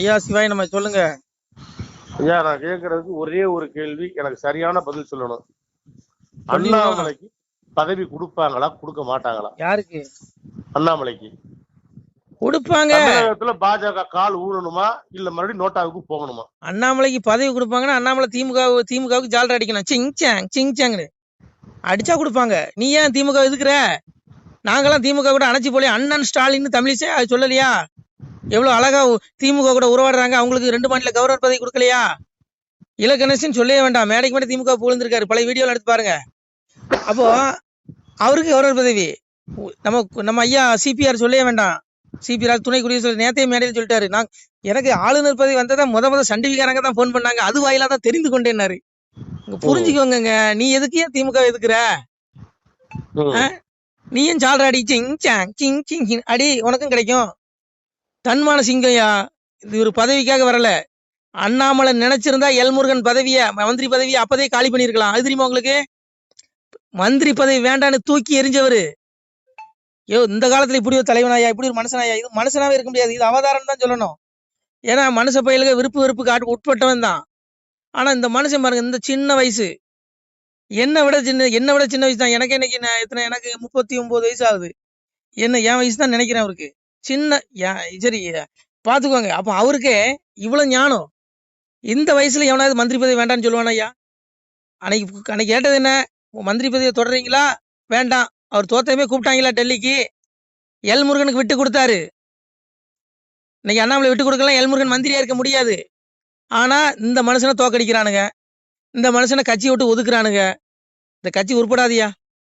ஐயா சிவாய் நம்ம சொல்லுங்க. ஐயா நான் கேட்கறதுக்கு ஒரே ஒரு கேள்வி, எனக்கு சரியான பதில் சொல்லணும். சொல்லிடுவோம். அண்ணாமலைக்கு பதவி கொடுப்பாங்களா கொடுக்க மாட்டாங்களா? யாருக்கு அண்ணாமலைக்கு கொடுப்பாங்க? தமிழகத்துல பாஜக கால் ஊழணுமா இல்ல மறுபடியும் நோட்டாவுக்கு போகணுமா? அண்ணாமலைக்கு பதவி கொடுப்பாங்கன்னா அண்ணாமலை திமுகவுக்கு ஜாலரா அடிக்கணும். சிங் அடிச்சா கொடுப்பாங்க. நீ ஏன் திமுக எதுக்குற? நாங்கெல்லாம் திமுக கூட அணைச்சி போல. அண்ணன் ஸ்டாலின் தமிழிசை அது சொல்லலையா? எவ்வளவு அழகா திமுக கூட உறவாடுறாங்க. அவங்களுக்கு 2 மாநில கவர்னர் பதவி கொடுக்கலையா? இலக்கணேசன் சொல்லவே வேண்டாம், மேடைக்கு மேடை திமுக புகழ்ந்திருக்காரு. பழைய வீடியோல எடுத்து பாருங்க. அப்போ அவருக்கு கவர்னர் பதவி. நம்ம ஐயா சிபிஆர் சொல்லவே வேண்டாம். சிபிஆர் துணை குடியரசு நேத்தைய மேடையில் சொல்லிட்டாரு, நான் எனக்கு ஆளுநர் பதவி வந்ததா முத சண்டிவிகாரங்க தான் போன் பண்ணாங்க, அது வாயிலா தான் தெரிந்து கொண்டேன்னாரு. புரிஞ்சுக்கோங்க. நீ எதுக்கு ஏன் திமுக எதுக்குற? நீ ஏன் ஜாலரா அடி சிங் அடி, உனக்கும் கிடைக்கும். தன்மான சிங்கையா, இது ஒரு பதவிக்காக வரல. அண்ணாமலை நினைச்சிருந்தா எல்முருகன் பதவிய மந்திரி பதவியை அப்பதே காலி பண்ணிருக்கலாம். அது தெரியுமா உங்களுக்கு? மந்திரி பதவி வேண்டான்னு தூக்கி எரிஞ்சவரு. இந்த காலத்துல இப்படி ஒரு தலைவனாயா, இப்படி ஒரு மனுஷனாயா? இது மனுஷனாவே இருக்க முடியாது, இது அவதாரம் தான் சொல்லணும். ஏன்னா மனுஷ பயிலுக்கு விருப்பு காட்டு உட்பட்டவன் தான். ஆனா இந்த மனுஷன் பாருங்க, இந்த சின்ன வயசு, என்னை விட சின்ன வயசு தான். எனக்கு இன்னைக்கு எத்தனை, எனக்கு 39 வயசு ஆகுது. என் வயசு தான் நினைக்கிறேன் அவருக்கு. சின்ன சரி பாத்துக்கோங்க. அப்ப அவருக்கே இவ்வளவு ஞானம். இந்த வயசுல எவனாவது மந்திரி பதவி வேண்டாம்னு சொல்லுவானா ஐயா? அன்னைக்கு கேட்டது என்ன? மந்திரி பதவியை தொடர்றீங்களா? வேண்டாம். அவர் தோத்தமே கூப்பிட்டாங்களா டெல்லிக்கு? எல்முருகனுக்கு விட்டு கொடுத்தாரு. இன்னைக்கு அண்ணாமலை விட்டு கொடுக்கலாம், எல்முருகன் மந்திரியா இருக்க முடியாது. ஆனா இந்த மனுஷனை தோக்கடிக்கிறானுங்க, இந்த மனுஷனை கட்சி விட்டு ஒதுக்குறானுங்க. இந்த கட்சி உருப்படாதியா,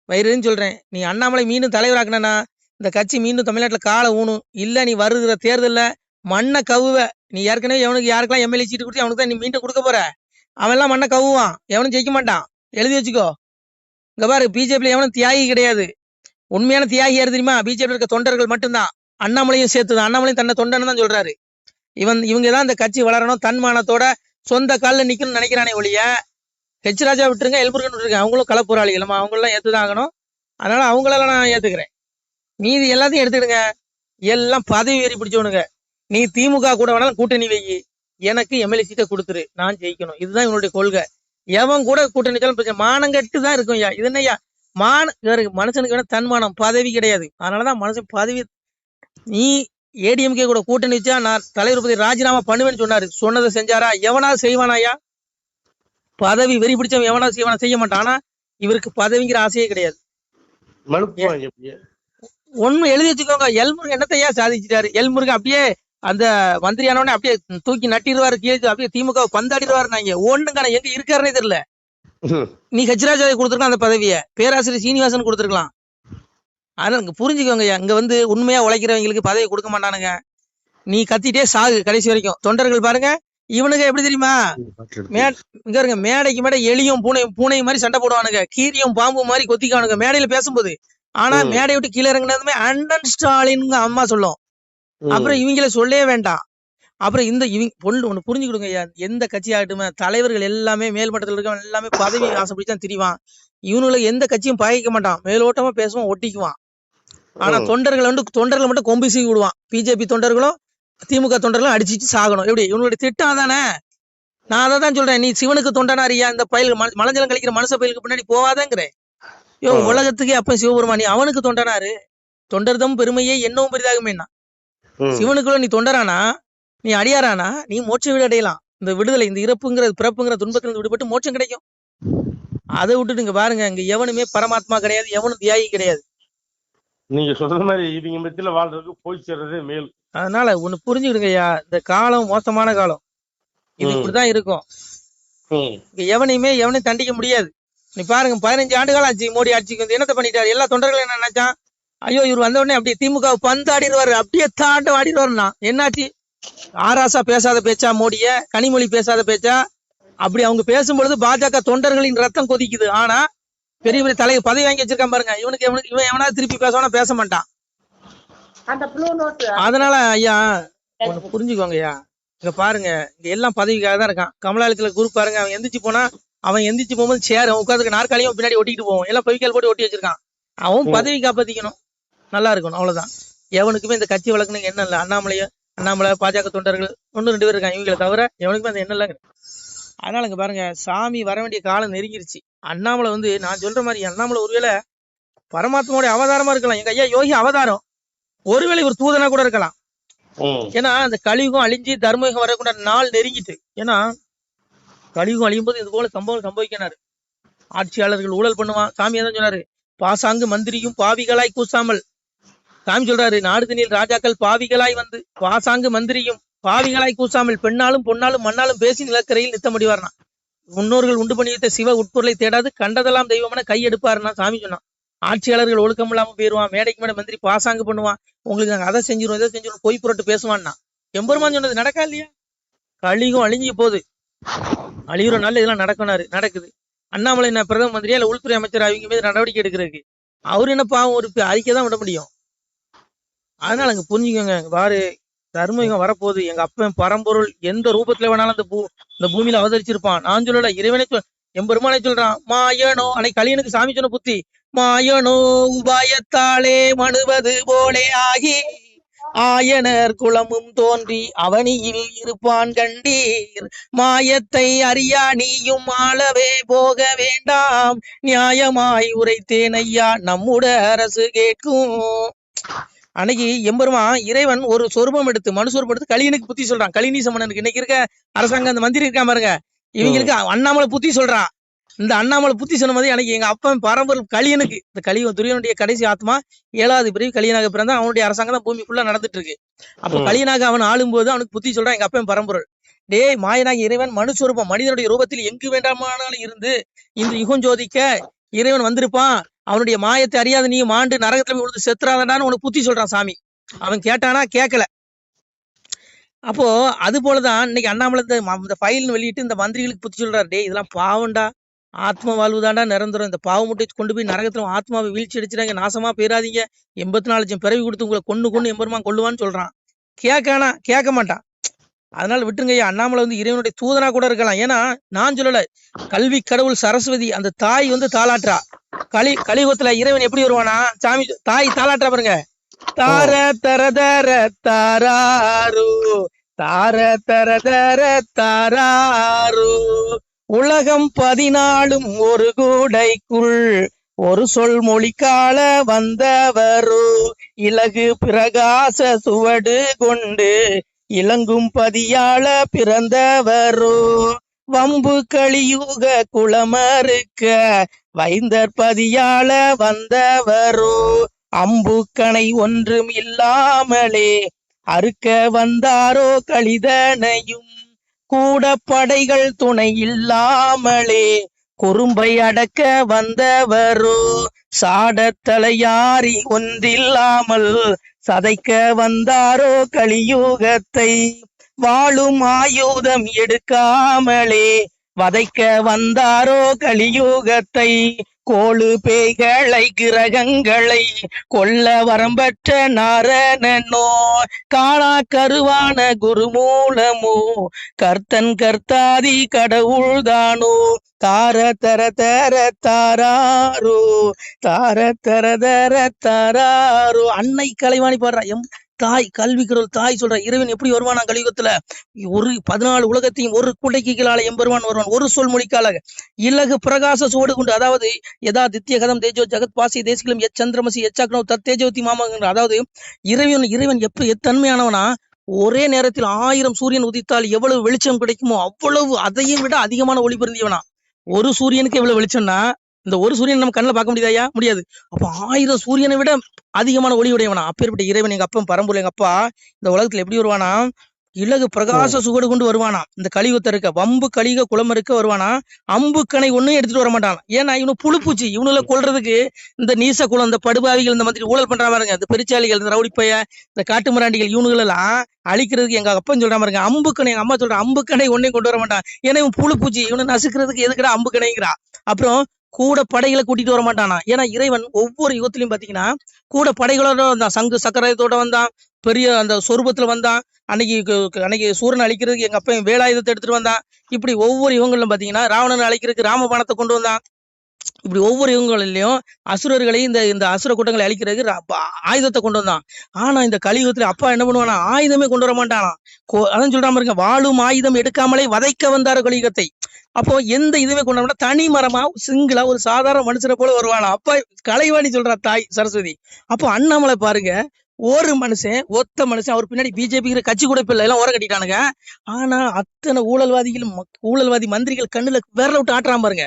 வயிறுன்னு சொல்றேன். நீ அண்ணாமலை மீண்டும் தலைவராக்கனா இந்த கட்சி மீண்டும் தமிழ்நாட்டில் காலை ஊணும். இல்ல நீ வருகிற தேர்தலில் மண்ணை கவுவ. நீ ஏற்கனவே யாருக்கெல்லாம் எம்எல்ஏ சீட்டு கொடுத்து அவனுக்கு தான் நீ மீண்டும் கொடுக்க போற. அவன் எல்லாம் மண்ணை கவுவான், எவனும் ஜெயிக்க மாட்டான். எழுதி வச்சுக்கோ. இங்க பாரு, பிஜேபியில எவனும் தியாகி கிடையாது. உண்மையான தியாகி யாரு தெரியுமா? பிஜேபி இருக்க தொண்டர்கள் மட்டும்தான். அண்ணாமலையும் சேர்த்துதான். அண்ணாமலையும் தன்னை தொண்டன்னு தான் சொல்றாரு. இவங்க தான் இந்த கட்சி வளரணும், தன்மானத்தோட சொந்த காலில் நிக்கணும்னு நினைக்கிறானே ஒழிய, ஹெச் ராஜா விட்டுருங்க, எல்முருகன் விட்டுருங்க, அவங்களும் களப்போராளிகள், நம்ம அவங்களெல்லாம் ஏத்துதான் ஆகணும். அதனால அவங்களெல்லாம் நான் ஏத்துக்கிறேன். மீதி எல்லாத்தையும் எடுத்துக்கிடுங்க. எல்லாம் பதவி ஏறி பிடிச்சவனுங்க. நீ திமுக கூட வேணாலும் கூட்டணி வை, எனக்கு எம்எல்ஏ சீட்டை கொடுத்துரு, நான் ஜெயிக்கணும். இதுதான் இவனுடைய கொள்கை. எவன் கூட கூட்டணி மானங்கட்டு தான் இருக்கும். ஐயா இது என்னய்யா? மனுஷனுக்கு வேணா தன்மானம், பதவி கிடையாது. அதனாலதான் மனுஷன் பதவி. நீ ஏடிஎம்கே கூட கூட்டணி வச்சா நான் தலைவர் பதவி ராஜினாமா பண்ணுவேன்னு சொன்னாரு. சொன்னதை செஞ்சாரா? எவனாவது செய்வானாயா? பதவி வெறி பிடிச்சவன் எவனாவது செய்வானா? செய்ய மாட்டான். ஆனா இவருக்கு பதவிங்கிற ஆசையே கிடையாது. ஒண்ணு எழுதி வச்சுக்கோங்க. எல்முருகன் என்னத்தையா சாதிச்சிட்டாரு? எல்முருகன் அப்படியே அந்த மந்திரியானவனே அப்படியே தூக்கி நட்டிடுவாரு, கீழே அப்படியே திமுக பந்தாடிடுவாரு. நாங்க ஒண்ணுங்க எங்க இருக்காருன்னே தெரியல. நீ ஹெச்ராஜாவை கொடுத்துருக்கலாம் அந்த பதவியை, பேராசிரியர் சீனிவாசன் கொடுத்துருக்கலாம். அதனால புரிஞ்சுக்கோங்க. இங்க வந்து உண்மையா உழைக்கிறவங்களுக்கு பதவி கொடுக்க மாட்டானுங்க. நீ கத்திட்டே சாகு கடைசி வரைக்கும். தொண்டர்கள் பாருங்க, இவனுங்க எப்படி தெரியுமா? இங்க இருங்க, மேடைக்கு மேடை எலியும் பூனை மாதிரி சண்டை போடுவானுங்க, கீரியும் பாம்பு மாதிரி கொத்திக்கானுங்க மேடையில பேசும்போது. ஆனா மேடை விட்டு கீழே இறங்கினதுமே அண்ணன் ஸ்டாலின் அம்மா சொல்லும். அப்புறம் இவங்கள சொல்லவே வேண்டாம். அப்புறம் இவங்க ஒண்ணு புரிஞ்சுக்கிடுங்க ஐயா, எந்த கட்சி ஆகட்டுமே தலைவர்கள் எல்லாமே மேல்மட்டத்தில் இருக்கவன் எல்லாமே பதவி ஆசைப்படிச்சான் திரிவான். இவனுக்கு எந்த கட்சியும் பகைக்க மாட்டான், மேலோட்டமா பேசுவான், ஒட்டிக்குவான். ஆனா தொண்டர்கள் மட்டும் கொம்பு சீவி விடுவான். பிஜேபி தொண்டர்களும் திமுக தொண்டர்களும் அடிச்சுட்டு சாகணும். எப்படி? இவனுடைய திட்டம் தானே. நான் அதை தான் சொல்றேன். நீ சிவனுக்கு தொண்டனாரியா? இந்த பயிலுக்கு மலஞ்சலம் கழிக்கிற மனுஷ பயிலுக்கு பின்னாடி போவாதங்கிறேன். உலகத்துக்கே அப்ப சிவபெருமானி அவனுக்கு தொண்டனாரு. தொண்டர்தம் பெருமையே என்னவும் பெரிதாகுமேனா. சிவனுக்குள்ள நீ தொண்டரானா, நீ அடியாரானா, நீ மோட்ச வீடு அடையலாம். இந்த விடுதலை, இந்த இறப்புங்கிற பிறப்புங்கிற துன்பத்திலிருந்து விடுபட்டு மோட்சம் கிடைக்கும். அதை விட்டுட்டு இங்க பாருங்க, இங்க எவனுமே பரமாத்மா கிடையாது, எவனும் தியாகி கிடையாது. நீங்க சொல்ற மாதிரி இவங்க மத்தியில வாழ்றதுக்கு போய் சேர்றதே மேல். அதனால ஒண்ணு புரிஞ்சுக்கிடுங்க ஐயா, இந்த காலம் மோசமான காலம். இது இப்படிதான் இருக்கும். எவனையும் தண்டிக்க முடியாது. நீ பாருங்க, 15 ஆண்டுகள் ஆச்சு மோடி ஆட்சிக்கு வந்து என்னத்தை பண்ணிட்டாரு? எல்லா தொண்டர்களும் என்ன நினைச்சான்? ஐயோ இவர் வந்த உடனே அப்படியே திமுக பந்தாடிடுவாரு, அப்படியே தாண்டம் ஆடிடுவாருன்னா என்னாச்சு? ஆராசா பேசாத பேச்சா மோடிய, கனிமொழி பேசாத பேச்சா? அப்படி அவங்க பேசும்பொழுது பாஜக தொண்டர்களின் ரத்தம் கொதிக்குது. ஆனா பெரிய பெரிய தலைவர் பதவி வாங்கி வச்சிருக்கான் பாருங்க, இவன் எவனாவது திருப்பி பேசவானா? பேச மாட்டான். அதனால ஐயா ஒண்ணு புரிஞ்சுக்கோங்க ஐயா, இங்க பாருங்க, இங்க எல்லாம் பதவிக்காக தான் இருக்கான். கமலாலயத்துல குரூப் பாருங்க, அவன் எந்திரிச்சு போனா, அவன் எந்திரிச்சு போகும்போது சேர் உட்காந்துக்க நாற்காலியும் பின்னாடி ஒட்டிட்டு போவோம். எல்லாம் பவிக்கால் போட்டு ஒட்டி வச்சிருக்கான். அவன் பதவி காப்பாத்திக்கணும், நல்லா இருக்கணும், அவ்வளவுதான். எவனுக்குமே இந்த கட்சி வழக்குன்னு என்ன இல்லை. அண்ணாமலையோ அண்ணாமலை பாஜக தொண்டர்கள் 1-2 பேர் இருக்காங்க. இவங்களை தவிர எவனுக்குமே அந்த எண்ணம் இல்லைங்க. அதனால இங்க பாருங்க, சாமி வர வேண்டிய காலம் நெருங்கிருச்சு. அண்ணாமலை வந்து நான் சொல்ற மாதிரி அண்ணாமலை ஒருவேளை பரமாத்மாவுடைய அவதாரமா இருக்கலாம். எங்க ஐயா யோகி அவதாரம். ஒருவேளை ஒரு தூதனா கூட இருக்கலாம். ஏன்னா அந்த கலியுகம் அழிஞ்சு தர்மயுகம் வரக்கூடிய நாள் நெருங்கிட்டு. ஏன்னா கலியுகம் அழியும் போது இது போல சம்பவம் சம்பவிக்கிறாரு. ஆட்சியாளர்கள் ஊழல் பண்ணுவான். சாமி தான் சொன்னாரு, பாசாங்கு மந்திரியும் பாவிகளாய் கூசாமல். சாமி சொல்றாரு, நாடு தண்ணியில் ராஜாக்கள் பாவிகளாய் வந்து பாசாங்கு மந்திரியும் பாவிகளாய் கூசாமல் பெண்ணாலும் பொன்னாலும் மண்ணாலும் பேசி நிலக்கரையில் நித்த முடிவார்னா. முன்னோர்கள் உண்டு பண்ணி வைத்த சிவ உட்பொருளை தேடாது கண்டதெல்லாம் தெய்வமான கை எடுப்பாருன்னா சாமி சொன்னான். ஆட்சியாளர்கள் ஒழுக்கம் இல்லாம போயிருவான். மேடைக்கு மேடை மந்திரி பாசாங்கு பண்ணுவான். உங்களுக்கு நாங்க அதை செஞ்சிருவோம் இதை செஞ்சிருவோம் பொய் புரட்டு பேசுவான்னா. எம்பெருமான் சொன்னது நடக்கா இல்லையா? கலியுகம் அழிஞ்சு போகுது. அழியுற நாள் இதெல்லாம் நடக்குது. அண்ணாமலை என்ன பிரதம மந்திரியா இல்ல உள்துறை அமைச்சர் அவங்க மீது நடவடிக்கை எடுக்கிறதுக்கு? அவரு என்ன பாவம், ஒரு அறிக்கை தான் விட முடியும். அதனால அங்க புரிஞ்சுக்கோங்க, பாரு தர்மயுகம் வரப்போகுது. எங்க அப்பன் பரம்பொருள் எந்த ரூபத்துல வேணாலும் இந்த பூமியில அவதரிச்சிருப்பான். நான் சொல்லல, இறைவனை எம்பெருமானை சொல்றான். மாயனோ அன்னைக்கு கலியனுக்கு சாமி சொன்ன புத்தி, மாயனோ உபாயத்தாலே மனுவது போலே ஆகி ஆயனர் குலமும் தோன்றி அவனியில் இருப்பான் கண்டீர். மாயத்தை அறியா நீயும் ஆளவே போக வேண்டாம், நியாயமாய் உரைத்தேன் ஐயா நம்முட அரசு கேட்கும். அன்னைக்கு எம்பெருமான் இறைவன் ஒரு சொரூபம் எடுத்து மனு சொரூபம் எடுத்து கலியனுக்கு புத்தி சொல்றான். கலினீச மன்னனுக்கு இன்னைக்கு இருக்க அரசாங்கம் அந்த மந்திரி இருக்கா பாருங்க, இவங்களுக்கு அண்ணாமலை புத்தி சொல்றான். இந்த அண்ணாமலை புத்தி சொன்ன மாதிரி எனக்கு எங்க அப்பன் பரம்பொருள் கலியனுக்கு, இந்த கலியுகம் துரியனுடைய கடைசி ஆத்மா 7வது பிரிவு கலியனாக பிறந்தா அவனுடைய அரசாங்கம் தான் பூமி ஃபுல்லா நடந்துட்டு இருக்கு. அப்ப கலியனாக அவன் ஆளும்போது அவனுக்கு புத்தி சொல்றான் எங்க அப்பன் பரம்பொருள். டேய் மாயனாக இறைவன் மனுஸ்வரூபம் மனிதனுடைய ரூபத்தில் எங்கு வேண்டாமானாலும் இருந்து இந்த யுகம் ஜோதிக்க இறைவன் வந்திருப்பான். அவனுடைய மாயத்தை அறியாத நீ மாண்டு நரகத்துல போய் விழுந்து செத்துறாதான்னு உனக்கு புத்தி சொல்றான் சாமி. அவன் கேட்டானா கேட்கல. அப்போ அது போலதான் இன்னைக்கு அண்ணாமலை இந்த ஃபைல்னு வெளியிட்டு இந்த மந்திரிகளுக்கு புத்தி சொல்றாரு. டே இதெல்லாம் பாவண்டா, ஆத்ம வாழ்வுதாண்டா நிரந்தரம். இந்த பாவ முட்டை கொண்டு போய் நரகத்துல ஆத்மாவை வீழ்ச்சி அடிச்சிடாங்க, நாசமா போயிடாதீங்க, 84 லட்சம் பிறவி கொடுத்து உங்களை கொண்டு எம்பெருமான் கொள்ளுவான்னு சொல்றான். கேட்க மாட்டான். அதனால விட்டுருங்க ஐயா. அண்ணாமலை வந்து இறைவனுடைய தூதனா கூட இருக்கலாம். ஏன்னா நான் சொல்லல, கல்வி கடவுள் சரஸ்வதி அந்த தாய் வந்து தாளாற்றா. கலியுகத்துல இறைவன் எப்படி வருவானா, சாமி தாய் தாளாற்றா பாருங்க. தார தர தர தாராரு தார தர தர தாராரு உலகம் 14 ஒரு கூடைக்குள் ஒரு சொல் மொழிக்கால வந்தவரு இலகு பிரகாச சுவடு கொண்டு இலங்கும் பதியாள பிறந்தவரு வம்பு கலியுக குளமறுக்க வைந்தர் பதியாள வந்தவரு அம்புக்கணை ஒன்றும் இல்லாமலே அறுக்க வந்தாரோ கலிதனையும் கூட படைகள் துணை இல்லாமலே குறும்பை அடக்க வந்தவரோ சாடத்தலையாரி ஒன்றில்லாமல் சதைக்க வந்தாரோ கலியுகத்தை வாழும் ஆயுதம் எடுக்காமலே வதைக்க வந்தாரோ கலியுகத்தை கோளு பேய்களை கிரகங்களை கொல்ல வரம்பற்ற நாரணனோ காணா கருவான குருமூலமோ கர்த்தன் கர்த்தாதி கடவுள்தானோ தார தர தர தாராரோ தார தர தர தாராரோ. அன்னை கலைவாணி பாடுறா. தாய் கல்வி கடவுள் தாய் சொல்ற இறைவன் எப்படி வருவானா கலியுகத்துல? ஒரு 14 உலகத்தையும் ஒரு குடைக்கு கீழால எம்பெருமான் வருவான். ஒரு சொல் மொழிக்கால இலகு பிரகாச சுவடு கொண்டு, அதாவது எதா தித்ய கதம் தேஜோ ஜகத் பாசி தேசிகளும் சந்திரமசி எச்சாக்கனோ தத் தேஜோதி மாமங்கிற, அதாவது இறைவன் எப்படி எத்தன்மையானவனா, ஒரே நேரத்தில் 1000 சூரியன் உதித்தால் எவ்வளவு வெளிச்சம் கிடைக்குமோ அவ்வளவு அதையும் விட அதிகமான ஒளி பொருந்தியவனா. ஒரு சூரியனுக்கு எவ்வளவு வெளிச்சம்னா இந்த ஒரு சூரியன் நம்ம கண்ணில் பார்க்க முடியாதா? முடியாது. அப்ப 1000 சூரியனை விட அதிகமான ஒளி உடையவனா. அப்பேற்பட்ட இறைவன் எங்க அப்பன் பரம்பொருள் எங்க அப்பா இந்த உலகத்துல எப்படி வருவானா, இலகு பிரகாச சுவடு கொண்டு வருவானா. இந்த கலியுகத்தை இருக்க வம்பு கலிக குளம் இருக்க வருவானா. அம்புக்கணை ஒன்னும் எடுத்துட்டு வர மாட்டான். ஏன்னா இவனு புழுப்பூச்சி, இவனுல கொள்றதுக்கு இந்த நீச குளம், இந்த படுபாவிகள், இந்த மாதிரி ஊழல் பண்றா பாருங்க, இந்த பெருச்சாளிகள், இந்த ரவுடிப்பைய, இந்த காட்டு மிராண்டிகள், இவனுகள் எல்லாம் அழிக்கிறதுக்கு எங்க அப்பன் சொல்றா பாருங்க அம்புக்கணை. எங்க அம்மா சொல்ற அம்புக்கணை ஒன்னையும் கொண்டு வர மாட்டான். ஏன்னா இவன் புழுப்பூச்சி, இவனை நசுக்கிறதுக்கு எதுக்குடா அம்புக்கணைங்கிறா. அப்புறம் கூட படைகளை கூட்டிட்டு வர மாட்டானா. ஏன்னா இறைவன் ஒவ்வொரு யுகத்திலையும் பாத்தீங்கன்னா கூட படைகளோட வந்தான். சங்கு சக்கரத்தோட வந்தான், பெரிய அந்த சொரூபத்துல வந்தான். அன்னைக்கு சூரனை அழிக்கிறதுக்கு எங்க அப்பன் வேலாயுதத்தை எடுத்துட்டு வந்தான். இப்படி ஒவ்வொரு யுகங்களும் பாத்தீங்கன்னா ராவணனை அழிக்கிறதுக்கு ராமபாணத்தை கொண்டு வந்தான். இப்படி ஒவ்வொரு யுகங்களிலையும் அசுரர்களையும் இந்த இந்த அசுர கூட்டங்களை அழிக்கிறதுக்கு ஆயுதத்தை கொண்டு வந்தான். ஆனா இந்த கலியுகத்துல அப்பா என்ன பண்ணுவானா, ஆயுதமே கொண்டு வர மாட்டானா. அதான் சொல்றாம இருக்க, வாழும் ஆயுதம் எடுக்காமலே வதைக்க வந்தாரு கலியுகத்தை. அப்போ எந்த இதுவே கொண்டு வர தனி மரமா சிங்கிளா ஒரு சாதாரண மனுஷனை போல வருவானா. அப்பா கலைவாணி சொல்றா தாய் சரஸ்வதி. அப்போ அண்ணாமலை பாருங்க, ஒரு மனுஷன் ஒத்த மனுஷன், அவர் பின்னாடி பிஜேபி கட்சி கூட இப்ப எல்லாம் ஓர கட்டிட்டானுங்க. ஆனா அத்தனை ஊழல்வாதி மந்திரிகள் கண்ணுல விரல விட்டு ஆட்டுறான் பாருங்க.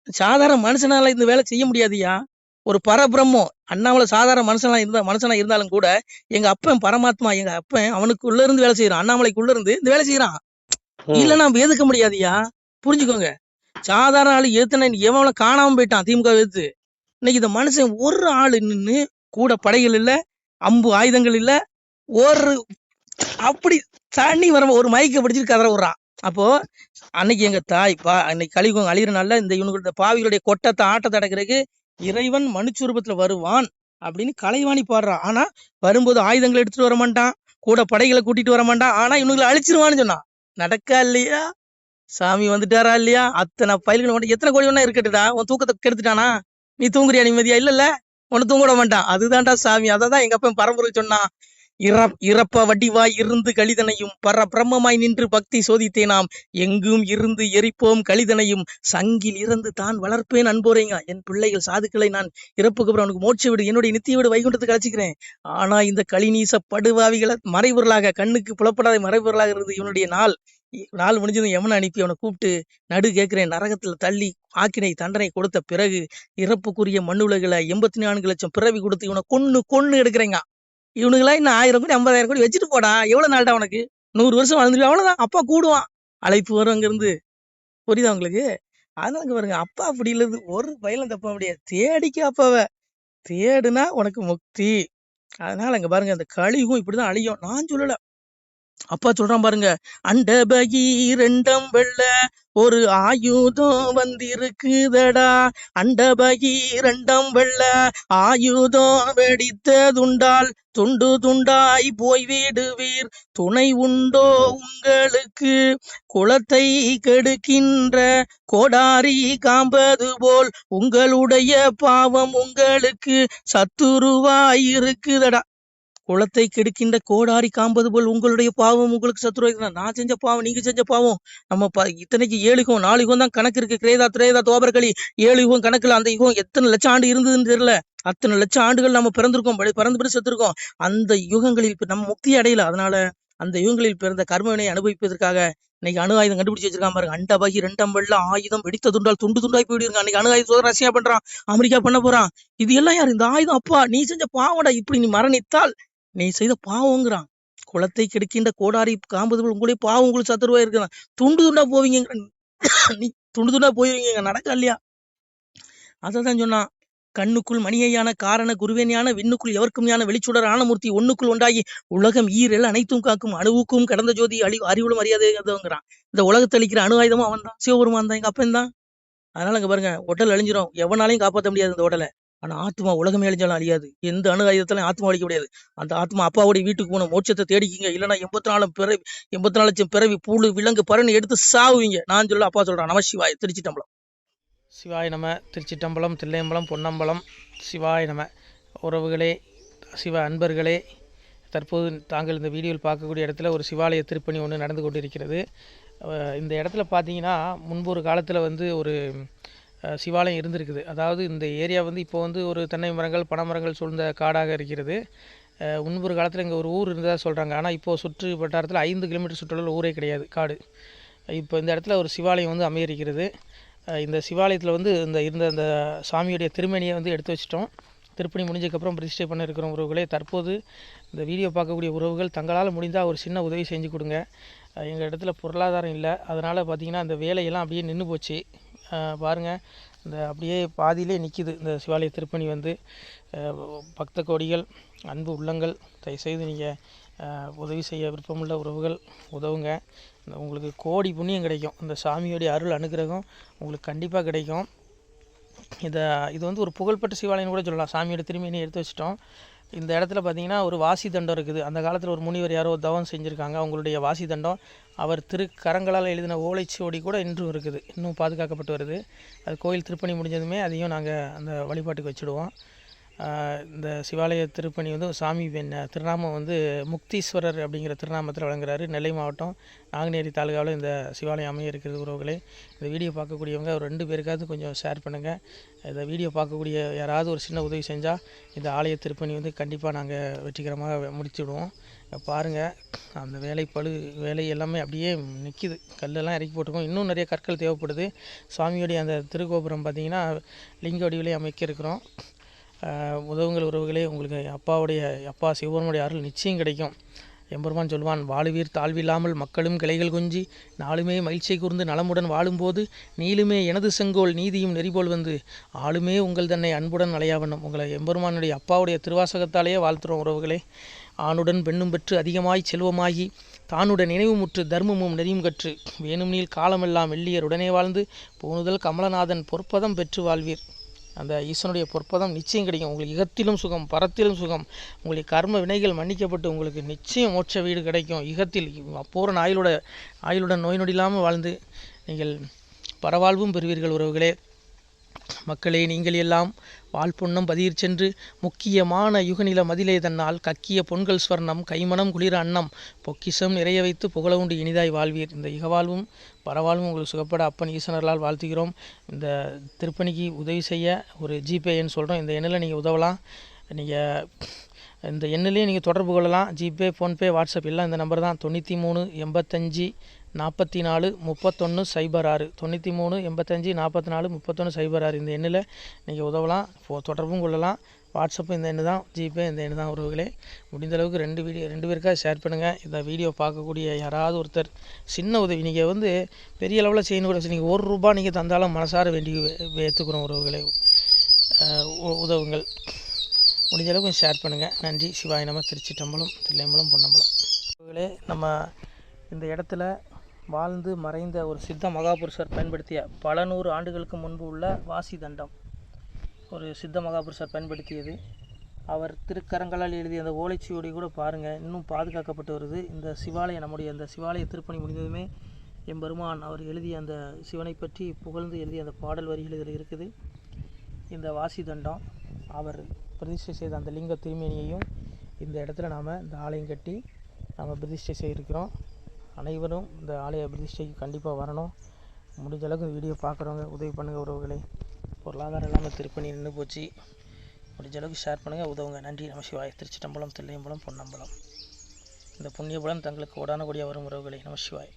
சாதாரண மனுஷனால இந்த வேலை செய்ய முடியாதுயா. ஒரு பரபிரம்மம் அண்ணாமலை சாதாரண மனுஷனா இருந்தாலும் கூட எங்க அப்பன் பரமாத்மா, எங்க அப்பன் அவனுக்குள்ள இருந்து வேலை செய்யறான், அண்ணாமலைக்குள்ள இருந்து இந்த வேலை செய்யறான். இல்ல நம்ம எதுக்க முடியாதுயா, புரிஞ்சுக்கோங்க. சாதாரண ஆளு எதுனா எவன் காணாம போயிட்டான் திமுக எதிர்த்து. இன்னைக்கு இந்த மனுஷன் ஒரு ஆளு நின்று கூட படைகள் இல்ல, அம்பு ஆயுதங்கள் இல்ல, ஒரு அப்படி தண்ணி வர ஒரு மைக்க பிடிச்சிட்டு கதற விடுறான். அப்போ அன்னைக்கு எங்க தாய் அன்னைக்கு கலியுகம் அழிகிற நாள்ல இந்த பாவிகளுடைய கொட்டத்தை ஆட்டத்தை அடக்கிறதுக்கு இறைவன் மனுச்சுரூபத்துல வருவான் அப்படின்னு கலைவாணி பாடுறா. ஆனா வரும்போது ஆயுதங்களை எடுத்துட்டு வர மாட்டான், கூட படைகளை கூட்டிட்டு வர மாட்டான். ஆனா இவனுங்களை அழிச்சிருவான்னு சொன்னான். நடக்கா இல்லையா? சாமி வந்துட்டாரா இல்லையா? அத்தனை பயில்கள் மட்டும் எத்தனை கோடி ஒண்ணா இருக்கட்டுடா, உன் தூக்கத்தை கெடுத்துட்டானா? நீ தூங்குறியா நிம்மதியா? இல்ல உன்னை தூங்க விட மாட்டான். அதுதான்டா சாமி. அததான் எங்க அப்பன் பரம்பரை சொன்னான். இறப்ப வடிவாய் இருந்து கலிதனையும் பிரம்மமாய் நின்று பக்தி சோதித்தேனாம், எங்கும் இருந்து எரிப்போம் கலிதனையும் சங்கில் இறந்து தான் வளர்ப்பேன் அன்போரேங்க. என் பிள்ளைகள் சாதுக்களை நான் இறப்புக்கு அப்புறம் அவனுக்கு மோட்ச விடு, என்னுடைய நித்திய விடு வைகுண்டத்துக்கு அழைச்சிக்கிறேன். ஆனா இந்த கலிநீச படுவாவிகளை மறைபொருளாக, கண்ணுக்கு புலப்படாத மறைபொருளாக இருந்து இவனுடைய நாள் முடிஞ்சதும் எவனை அனுப்பி அவனை கூப்பிட்டு நடு கேட்கிறேன், நரகத்துல தள்ளி ஆக்கினை தண்டனை கொடுத்த பிறகு இறப்புக்குரிய மண்ணுலகளை 84 லட்சம் பிறவி கொடுத்து இவனை கொன்னு எடுக்கிறேங்க. இவனுங்களா இன்னும் 1000 கோடி 50,000 கோடி வச்சுட்டு போடா, எவ்வளவு நாள்டா உனக்கு? 100 வருஷம் வாழ்ந்துருவா, அவ்வளவுதான். அப்பா கூடுவான், அழைப்பு வரும் அங்க இருந்து. புரியுதா உங்களுக்கு? அதனால பாருங்க, அப்பா அப்படி இல்லது ஒரு பயிலும் தப்ப முடியாது. தேடிக்க அப்பாவ தேடுனா உனக்கு முக்தி. அதனால அங்க பாருங்க, அந்த கலியுகம் இப்படிதான் அழியும். நான் சொல்லல, அப்பா சொல்றான் பாருங்க, அண்ட பகீரண்டம் வெள்ள ஒரு ஆயுதம் வந்திருக்குதடா, அண்ட பகீரண்டம் வெள்ள ஆயுதம் வெடித்ததுண்டால் துண்டு துண்டாய் போய் விடுவீர், துணை உண்டோ உங்களுக்கு? குலத்தை கெடுக்கின்ற கோடாரி காம்பது போல் உங்களுடைய பாவம் உங்களுக்கு சத்துருவாய் இருக்குதடா. குளத்தை கெடுக்கின்ற கோடாரி காம்பது போல் உங்களுடைய பாவம் உங்களுக்கு சத்துருவாய். நான் செஞ்ச பாவம், நீங்க செஞ்ச பாவம். நம்ம இத்தனைக்கு 7 யுகம் 4 யுகம் தான் கணக்கு இருக்கு. கிரேதா திரேதா தோபர்களி 7 யுகம் கணக்குல அந்த யுகம் எத்தனை லட்சம் ஆண்டு இருந்ததுன்னு தெரியல. அத்தனை லட்சம் ஆண்டுகள் நம்ம பிறந்திருக்கோம், பிறந்து செத்துருக்கோம். அந்த யுகங்களில் நம்ம முக்தி அடையல. அதனால அந்த யுகங்களில் பிறந்த கர்மவினை அனுபவிப்பதற்காக இன்னைக்கு அணு ஆயுதம் கண்டுபிடிச்சு வச்சிருக்கான் பாருங்க. அண்டபகி 2 வெள்ள ஆயுதம் வெடித்ததுண்டால் துண்டு துண்டாய் போயிடுங்க. அன்னைக்கு அணு ஆயுதம் ரஷ்யா பண்றான், அமெரிக்கா பண்ண போறான். இது எல்லாம் யாரு? இந்த ஆயுதம் அப்பா நீ செஞ்ச பாவடா. இப்படி நீ மரணித்தால் நீ செய்த பாவங்கிறான். குளத்தை கெடுக்கின்ற கோடாரி காம்பது போல் உங்களுடைய பாவம் உங்களுக்கு சத்துருவா இருக்குதான். துண்டு துண்டா போவீங்க, நீ துண்டு துண்டா போயிருவீங்க. நடக்க இல்லையா? அதான் சொன்னான், கண்ணுக்குள் மணியையான காரண குருவேனியான விண்ணுக்குள் எவர்க்கும் யான வெளிச்சுடர் ஆனமூர்த்தி ஒண்ணுக்குள் ஒன்றாகி உலகம் ஈரல் அனைத்தும் காக்கும் அணுவுக்கும் கடந்த ஜோதி அறிவுளும் அறியாதேங்கிறான். இந்த உலகத்தை அளிக்கிற அணு ஆயுதமும் அவன் தான், சிவபெருமான் தான், எங்க அப்பன் தான். அதனால அங்க பாருங்க, உடல் அழிஞ்சிரும், எவனாலையும் காப்பாற்ற முடியாது இந்த உடலை. ஆனா ஆத்மா உலகமே அழிஞ்சாலும் அழியாது. எந்த அணு ஆயுதத்தாலும் ஆத்மா அழிக்க முடியாது. அந்த ஆத்மா அப்பாவுடைய வீட்டுக்கு போகணும், மோட்சத்தை தேடிக்கிங்க. இல்லைன்னா 84 லட்சம் பிறவி புழு விலங்கு பறன்னு எடுத்து சாவுவீங்க. நான் சொல்ல, அப்பா சொல்றான். நம சிவாய. திருச்சிட்டம்பலம். சிவாய நம. திருச்சிட்டம்பலம், தில்லையம்பலம், பொன்னம்பலம். சிவாய நம. உறவுகளே, சிவ அன்பர்களே, தற்போது தாங்கள் இந்த வீடியோவில் பார்க்கக்கூடிய இடத்துல ஒரு சிவாலய திருப்பணி ஒன்று நடந்து கொண்டிருக்கிறது. இந்த இடத்துல பார்த்தீங்கன்னா, முன்பு ஒரு காலத்தில் ஒரு சிவாலயம் இருந்திருக்குது. அதாவது இந்த ஏரியா இப்போ ஒரு தென்னை மரங்கள் பனை மரங்கள் சூழ்ந்த காடாக இருக்கிறது. முன்பொரு காலத்தில் இங்கே ஒரு ஊர் இருந்ததாக சொல்கிறாங்க. ஆனால் இப்போது சுற்று வட்டாரத்தில் 5 கிலோமீட்டர் சுற்றுலாவில் ஊரே கிடையாது, காடு. இப்போ இந்த இடத்துல ஒரு சிவாலயம் அமையிருக்கிறது. இந்த சிவாலயத்தில் இருந்த அந்த சாமியுடைய திருமணியை எடுத்து வச்சிட்டோம். திருப்பணி முடிஞ்சதுக்கப்புறம் பிரதிஷ்டை பண்ண இருக்கிற உறவுகளே, தற்போது இந்த வீடியோ பார்க்கக்கூடிய உறவுகள் தங்களால் முடிந்தால் ஒரு சின்ன உதவி செஞ்சு கொடுங்க. எங்கள் இடத்துல பொருளாதாரம் இல்லை. அதனால் பார்த்திங்கன்னா அந்த வேலையெல்லாம் அப்படியே நின்று போச்சு. பாருங்கள், இந்த அப்படியே பாதியிலே நிற்கிது இந்த சிவாலய திருப்பணி. பக்த கோடிகள், அன்பு உள்ளங்கள், தயவுசெய்து நீங்கள் உதவி செய்ய விருப்பமுள்ள உறவுகள் உதவுங்க. உங்களுக்கு கோடி புண்ணியம் கிடைக்கும். இந்த சாமியோடைய அருள் அனுகிரகம் உங்களுக்கு கண்டிப்பாக கிடைக்கும். இது ஒரு புகழ்பெற்ற சிவாலயம்னு கூட சொல்லலாம். சாமியோட திருமணியை எடுத்து வச்சிட்டோம். இந்த இடத்துல பார்த்தீங்கன்னா ஒரு வாசி தண்டம் இருக்குது. அந்த காலத்தில் ஒரு முனிவர் யாரோ தவம் செஞ்சுருக்காங்க. அவங்களுடைய வாசி தண்டம் அவர் திருக்கரங்களால் எழுதின ஓலைச்சுவடி கூட இன்றும் இருக்குது, இன்னும் பாதுகாக்கப்பட்டு வருது. அது கோயில் திருப்பணி முடிஞ்சதுமே அதையும் நாங்கள் அந்த வழிபாட்டுக்கு வச்சுடுவோம். இந்த சிவாலய திருப்பணி வந்து சாமி திருநாமம் வந்து முக்தீஸ்வரர் அப்படிங்கிற திருநாமத்தில் வழங்குறாரு. நெல்லை மாவட்டம் நாங்குநேரி தாலுகாவில் இந்த சிவாலயம் அமைய இருக்கிறது. உறவுகளே, இந்த வீடியோ பார்க்கக்கூடியவங்க ஒரு 2 பேருக்காவது கொஞ்சம் ஷேர் பண்ணுங்கள். இந்த வீடியோ பார்க்கக்கூடிய யாராவது ஒரு சின்ன உதவி செஞ்சால் இந்த ஆலய திருப்பணி வந்து கண்டிப்பாக நாங்கள் வெற்றிகரமாக முடிச்சுடுவோம். பாருங்கள், அந்த வேலை எல்லாமே அப்படியே நிற்கிது. கல்லெல்லாம் இறக்கி போட்டிருக்கோம். இன்னும் நிறைய கற்கள் தேவைப்படுது. சுவாமியோடைய அந்த திருக்கோபுரம் பார்த்திங்கன்னா லிங்க வடிவிலே அமைக்க இருக்கிறோம். உதவுங்கள் உறவுகளே. உங்களுக்கு அப்பா சிவபெருமானுடைய அருள் நிச்சயம் கிடைக்கும். எம்பெருமான் சொல்வான், வாழுவீர் தாழ்வில்லாமல் மக்களும் கிளைகள் கொஞ்சி நாளுமே மகிழ்ச்சியை கூர்ந்து நலமுடன் வாழும்போது நீளுமே எனது செங்கோல் நீதியும் நெறிபோல் வந்து ஆளுமே உங்கள் தன்னை அன்புடன் அலையாவண்ணம். உங்களை எம்பெருமானுடைய அப்பாவுடைய திருவாசகத்தாலேயே வாழ்த்துறோம் உறவுகளே. ஆணுடன் பெண்ணும் பெற்று அதிகமாய் செல்வமாகி தானுடன் நினைவுமுற்று தர்மமும் நெறியும் கற்று வேணும் நீள் காலமெல்லாம் வெள்ளியர் உடனே வாழ்ந்து போனுதல் கமலநாதன் பொற்பதம் பெற்று வாழ்வீர். அந்த ஈசனுடைய பொற்பதம் நிச்சயம் கிடைக்கும். உங்களுக்கு இகத்திலும் சுகம், பரத்திலும் சுகம். உங்களுடைய கர்ம வினைகள் மன்னிக்கப்பட்டு உங்களுக்கு நிச்சயம் மோட்ச வீடு கிடைக்கும். இகத்தில் பூரண ஆயுளுடன் நோய் நொடி இல்லாமல் வாழ்ந்து நீங்கள் பரவாழ்வும் பெறுவீர்கள் உறவுகளே. மக்களே, நீங்கள் எல்லாம் வாழ்பொன்னம் பதியிற் சென்று முக்கியமான யுகநில மதிலே தன்னால் கக்கிய பொன்கள் ஸ்வர்ணம் கைமணம் குளிர அன்னம் பொக்கிஷம் நிறைய வைத்து புகழ உண்டு இனிதாய் வாழ்வீர். இந்த இகவாழ்வும் பரவாழ்வும் உங்களுக்கு சுகப்பட அப்பன் ஈசனர்களால் வாழ்த்துகிறோம். இந்த திருப்பணிக்கு உதவி செய்ய ஒரு ஜிபே எண் சொல்கிறோம். இந்த எண்ணில் நீங்கள் உதவலாம். நீங்கள் இந்த எண்ணிலே நீங்கள் தொடர்பு கொள்ளலாம். ஜிபே, ஃபோன்பே, வாட்ஸ்அப் எல்லாம் இந்த நம்பர் தான். 93 85 44 31 06 93 85 44 31 06. இந்த எண்ணில் நீங்கள் உதவலாம், தொடர்பும் கொள்ளலாம். வாட்ஸ்அப்பும் இந்த எண்ணு தான், ஜிபே இந்த எண்ணு தான் உறவுகளே. முடிந்த அளவுக்கு 2 பேருக்காக ஷேர் பண்ணுங்கள். இந்த வீடியோ பார்க்கக்கூடிய யாராவது ஒருத்தர் சின்ன உதவி, நீங்கள் வந்து பெரிய அளவில் செய்யணும் கூட, நீங்கள் ₹1 நீங்கள் தந்தாலும் மனசார வேண்டி ஏற்றுக்கிறோம் உறவுகளே. உதவுங்கள். முடிஞ்ச அளவுக்கு ஷேர் பண்ணுங்கள். நன்றி. சிவாய நம. திருச்சிட்டம்பலம், தில்லையம்பலம், பொன்னம்பலம். உறவுகளே, நம்ம இந்த இடத்துல வாழ்ந்து மறைந்த ஒரு சித்த மகாபுருஷர் பயன்படுத்திய பல 100 ஆண்டுகளுக்கு முன்பு உள்ள வாசி தண்டம் ஒரு சித்த மகாபுருஷர் பயன்படுத்தியது. அவர் திருக்கரங்களால் எழுதிய அந்த ஓலைச்சுவடி கூட பாருங்கள், இன்னும் பாதுகாக்கப்பட்டு வருது. இந்த சிவாலயம், நம்முடைய இந்த சிவாலய திருப்பணி முடிந்ததுமே எம்பெருமான் அவர் எழுதிய அந்த சிவனை பற்றி புகழ்ந்து எழுதிய அந்த பாடல் வரிகள் இதில் இருக்குது. இந்த வாசி தண்டம் அவர் பிரதிஷ்டை செய்த அந்த லிங்க திருமேனியையும் இந்த இடத்துல நாம் இந்த ஆலயம் கட்டி நாம் பிரதிஷ்டை செய்திருக்கிறோம். அனைவரும் இந்த ஆலய பிரதிஷ்டைக்கு கண்டிப்பாக வரணும். முடிஞ்ச அளவுக்கு இந்த வீடியோ பார்க்குறவங்க உதவி பண்ணுங்கள் உறவுகளை. பொருளாதாரம் இல்லாமல் திருப்பணி நின்று போச்சு. முடிஞ்ச அளவுக்கு ஷேர் பண்ணுங்கள், உதவுங்க. நன்றி. நம சிவாய. திருச்சிட்டம்பலம், தில்லையம்பலம், பொன்னம்பலம். இந்த புண்ணியபலம் தங்களுக்கு கோடான கோடியாக வரும் உறவுகளை. நம சிவாய்.